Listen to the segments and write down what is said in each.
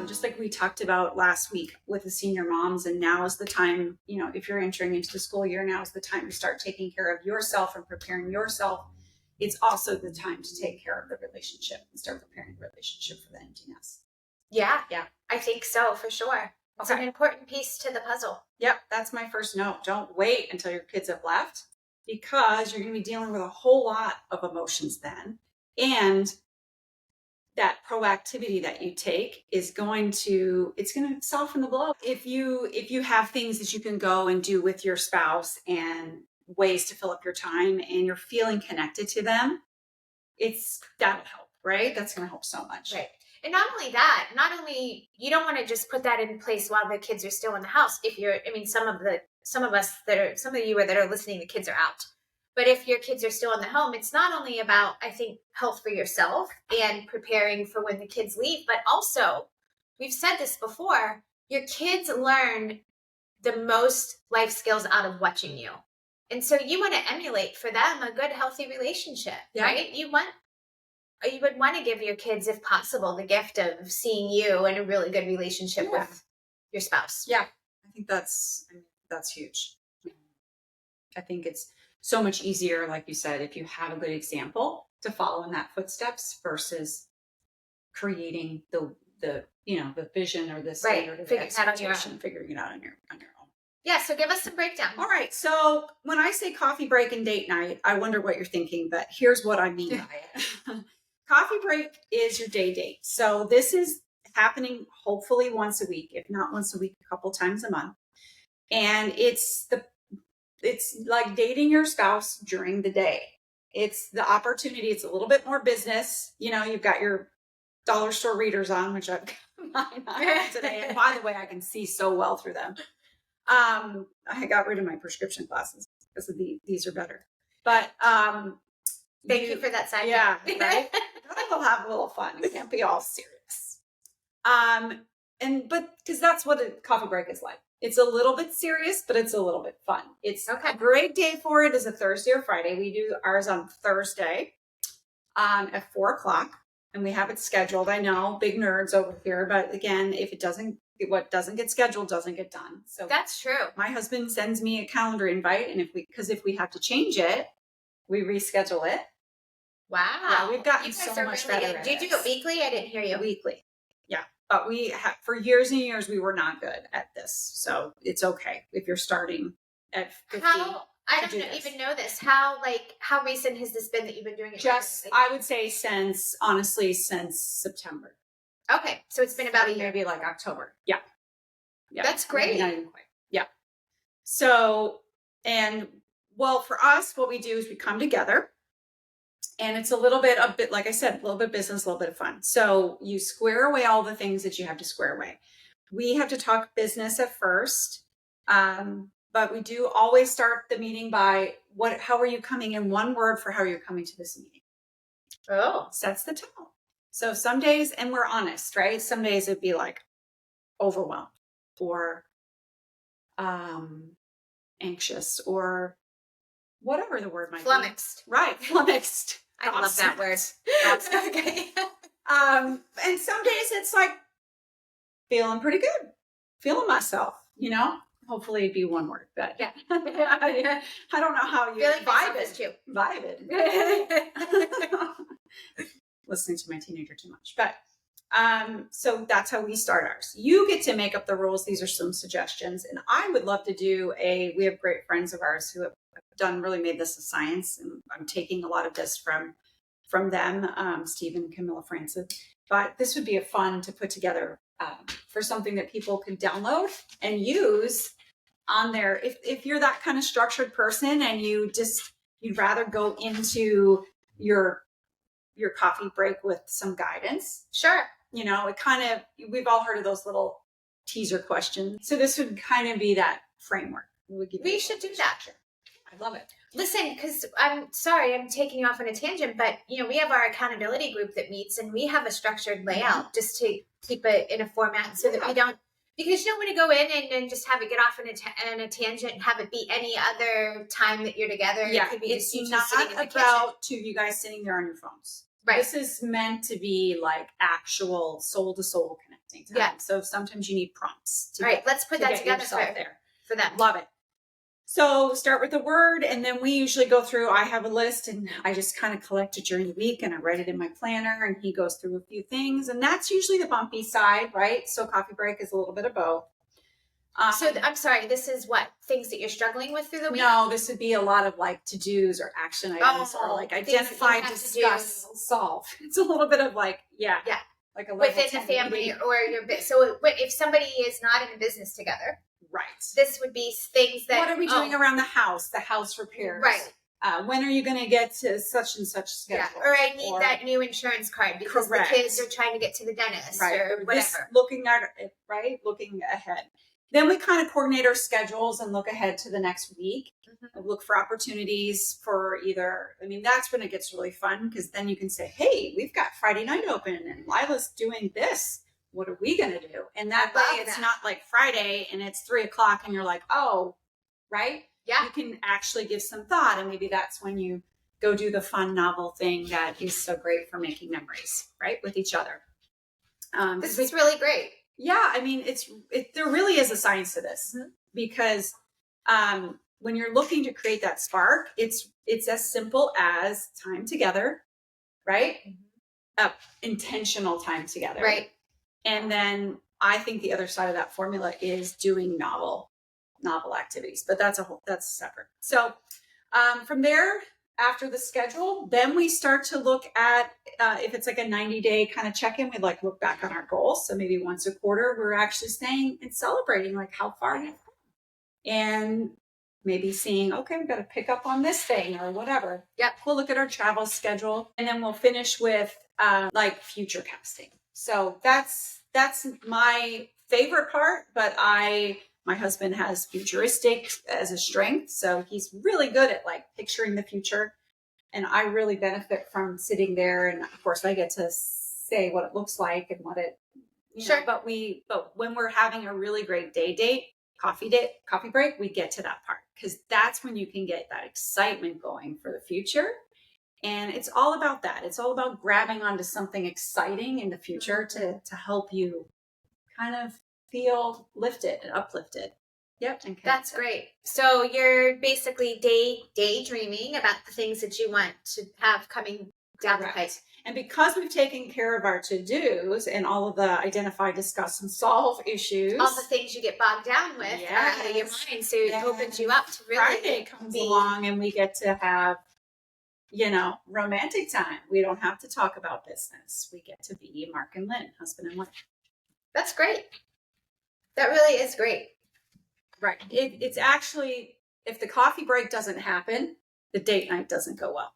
just like we talked about last week with the senior moms, and now is the time, you know, if you're entering into the school year, now is the time to start taking care of yourself and preparing yourself. It's also the time to take care of the relationship and start preparing the relationship for the empty nest. Yeah. I think so, for sure. It's an important piece to the puzzle. Yep, that's my first note. Don't wait until your kids have left, because you're going to be dealing with a whole lot of emotions then. And that proactivity that you take is it's going to soften the blow. If you have things that you can go and do with your spouse and ways to fill up your time, and you're feeling connected to them, that'll help, right? That's going to help so much. Right. And not only you don't want to just put that in place while the kids are still in the house. Some of you that are listening, the kids are out. But if your kids are still in the home, it's not only about, I think, health for yourself and preparing for when the kids leave, but also, we've said this before, your kids learn the most life skills out of watching you. And so you want to emulate for them a good, healthy relationship, right? You would want to give your kids, if possible, the gift of seeing you in a really good relationship with your spouse. Yeah, I think that's huge. I think it's so much easier, like you said, if you have a good example to follow in that footsteps versus creating the vision or the standard of expectation, figuring it out on your own. Yeah, so give us some breakdown. All right, so when I say coffee break and date night, I wonder what you're thinking, but here's what I mean by it. Coffee break is your day date. So this is happening hopefully once a week, if not once a week, a couple times a month. And it's like dating your spouse during the day. It's the opportunity. It's a little bit more business. You know, you've got your dollar store readers on, which I've got mine on today. And by the way, I can see so well through them. I got rid of my prescription glasses because these are better. But thank you for that side. Yeah, right. We'll have a little fun. We can't be all serious. But because that's what a coffee break is like. It's a little bit serious, but it's a little bit fun. It's a great day for it is a Thursday or Friday. We do ours on Thursday at 4:00, and we have it scheduled. I know, big nerds over here, but again, what doesn't get scheduled doesn't get done. So that's true. My husband sends me a calendar invite, and if we have to change it, we reschedule it. Wow. Yeah, we've gotten so much better. Do you do it weekly? I didn't hear you. Weekly. Yeah. But for years and years, we were not good at this. So it's okay if you're starting at 50. I don't even know this. How recent has this been that you've been doing it? I would say since September. Okay. So it's been about a year. Maybe like October. Yeah. That's great. Maybe not even quite. Yeah. So, for us, what we do is we come together. And it's a bit, like I said, a little bit business, a little bit of fun. So you square away all the things that you have to square away. We have to talk business at first, but we do always start the meeting by how are you coming in one word for how you're coming to this meeting. Oh, sets the tone. So some days, and we're honest, right? Some days it'd be like overwhelmed or anxious or whatever the word might flummoxed. be. Right, flummoxed. I love that word. Okay. And some days it's like feeling pretty good, feeling myself, you know. Hopefully it'd be one word, but yeah. I don't know how you vibe it. Listening to my teenager too much, but so that's how we start ours. You get to make up the rules. These are some suggestions, and I would love to do we have great friends of ours who have really made this a science, and I'm taking a lot of this from them, Stephen and Camilla Francis. But this would be a fun to put together for something that people can download and use on there. If you're that kind of structured person and you'd rather go into your coffee break with some guidance. Sure. You know, we've all heard of those little teaser questions. So this would kind of be that framework. We should do that. Sure. I love it. Listen, because I'm sorry, I'm taking you off on a tangent, but we have our accountability group that meets, and we have a structured layout just to keep it in a format so that we don't, because you don't want to go in and just have it get off on a tangent and have it be any other time that you're together. Yeah, it could be it's just not sitting in the about kitchen. two of you guys sitting there on your phones. Right. This is meant to be like actual soul to soul connecting time. Yeah. So sometimes you need prompts. All right, let's put that together for them. Love it. So start with the word, and then we usually go through, I have a list and I just kind of collect it during the week and I write it in my planner, and he goes through a few things, and that's usually the bumpy side, right? So coffee break is a little bit of both. I'm sorry, this is what? Things that you're struggling with through the week? No, this would be a lot of like to-dos or action items or like identify, discuss, solve. It's a little bit of like, like a within the family meeting. Or so if somebody is not in a business together, right? This would be things that. What are we doing around the house repairs? Right. When are you going to get to such and such schedule? Yeah. Or I need that new insurance card because the kids are trying to get to the dentist, right? Or whatever. Looking at it, right? Looking ahead. Then we kind of coordinate our schedules and look ahead to the next week. Look for opportunities for either, that's when it gets really fun, because then you can say, hey, we've got Friday night open and Lila's doing this. What are we going to do? And that way it's not like Friday and it's 3:00 and you're like, oh, right? Yeah. You can actually give some thought, and maybe that's when you go do the fun, novel thing that is so great for making memories, right? With each other. This is really great. Yeah. There really is a science to this, because when you're looking to create that spark, it's as simple as time together, right? Intentional time together. Right. And then I think the other side of that formula is doing novel activities, but that's separate. So from there, after the schedule, then we start to look at, if it's like a 90-day kind of check-in, we'd like look back on our goals. So maybe once a quarter, we're actually staying and celebrating like how far you've come, and maybe seeing, okay, we've got to pick up on this thing or whatever. Yep. We'll look at our travel schedule, and then we'll finish with like future casting. So that's my favorite part, but my husband has futuristic as a strength. So he's really good at like picturing the future. And I really benefit from sitting there. And of course I get to say what it looks like and what it, sure. But when we're having a really great coffee break, we get to that part, because that's when you can get that excitement going for the future. And it's all about that. It's all about grabbing onto something exciting in the future to help you kind of feel lifted and uplifted. Yep. That's great. So you're basically daydreaming about the things that you want to have coming down the pipe. And because we've taken care of our to-dos and all of the identify, discuss, and solve issues. All the things you get bogged down with are out of your mind. So it opens you up to really Friday comes along and we get to have, romantic time. We don't have to talk about business. We get to be Mark and Lynn, husband and wife. That's great. That really is great. Right. It's actually, if the coffee break doesn't happen, the date night doesn't go well.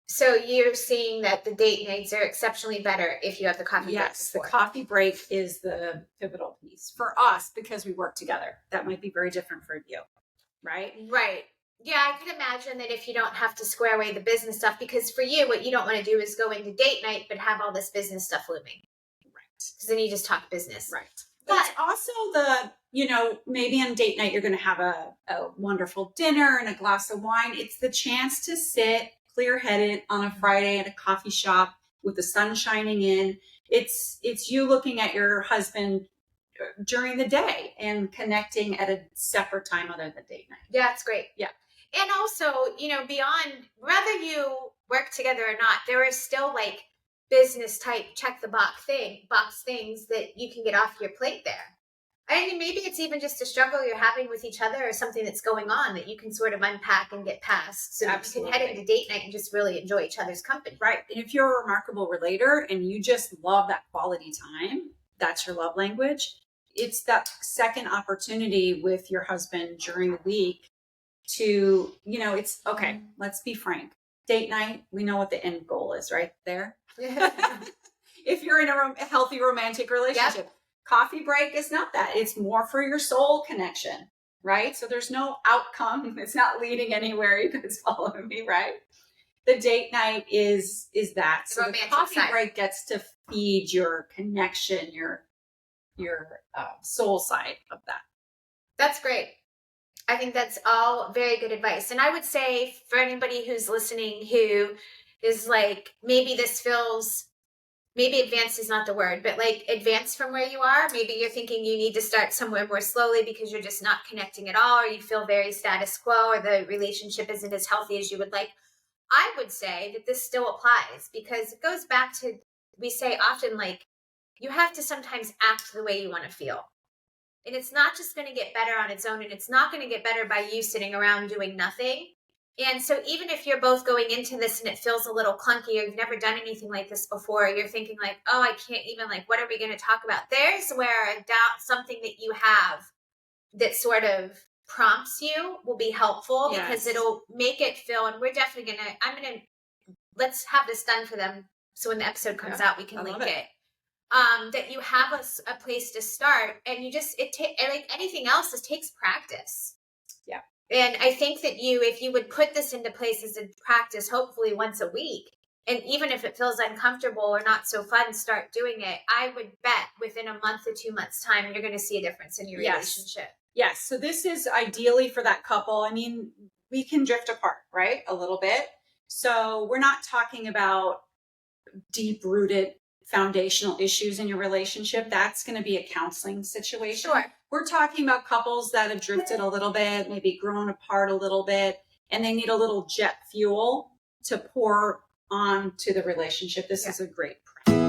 So you're seeing that the date nights are exceptionally better if you have the coffee break. Yes, the coffee break is the pivotal piece for us because we work together. That might be very different for you, right? Right. Yeah, I could imagine that if you don't have to square away the business stuff, because for you, what you don't want to do is go into date night, but have all this business stuff looming. Right. Because then you just talk business. Right. But it's also maybe on date night, you're going to have a wonderful dinner and a glass of wine. It's the chance to sit clear-headed on a Friday at a coffee shop with the sun shining in. It's you looking at your husband during the day and connecting at a separate time other than date night. Yeah, it's great. Yeah. And also, beyond, whether you work together or not, there is still like business type check the box things that you can get off your plate there. I mean, maybe it's even just a struggle you're having with each other or something that's going on that you can sort of unpack and get past. So Absolutely. You can head into date night and just really enjoy each other's company. Right. And if you're a remarkable relator and you just love that quality time, that's your love language. It's that second opportunity with your husband during the week to, it's okay. Let's be frank. Date night, we know what the end goal is right there. If you're in a healthy romantic relationship. Yep. Coffee break is not that. It's more for your soul connection, right? So there's no outcome. It's not leading anywhere. You guys follow me, right? The date night is that. So the coffee break gets to feed your connection, your soul side of that. That's great. I think that's all very good advice. And I would say for anybody who's listening who is like, maybe this feels, maybe advanced is not the word, but like advanced from where you are. Maybe you're thinking you need to start somewhere more slowly because you're just not connecting at all, or you feel very status quo, or the relationship isn't as healthy as you would like. I would say that this still applies, because it goes back to, we say often, like, you have to sometimes act the way you want to feel. And it's not just going to get better on its own, and it's not going to get better by you sitting around doing nothing. And so even if you're both going into this and it feels a little clunky, or you've never done anything like this before, you're thinking like, oh, I can't even, like, what are we going to talk about? There's where a doubt, something that you have that sort of prompts you will be helpful, because it'll make it feel, and we're definitely going to, let's have this done for them. So when the episode comes out, we can link it. That you have a place to start, and you just, like anything else, it takes practice. Yeah. And I think that if you would put this into place as a practice, hopefully once a week, and even if it feels uncomfortable or not so fun, start doing it. I would bet within a month or 2 months' time, you're going to see a difference in your relationship. Yes. So this is ideally for that couple. I mean, we can drift apart, right? A little bit. So we're not talking about deep-rooted foundational issues in your relationship. That's going to be a counseling situation. Sure. We're talking about couples that have drifted a little bit, maybe grown apart a little bit, and they need a little jet fuel to pour on to the relationship. This is a great practice.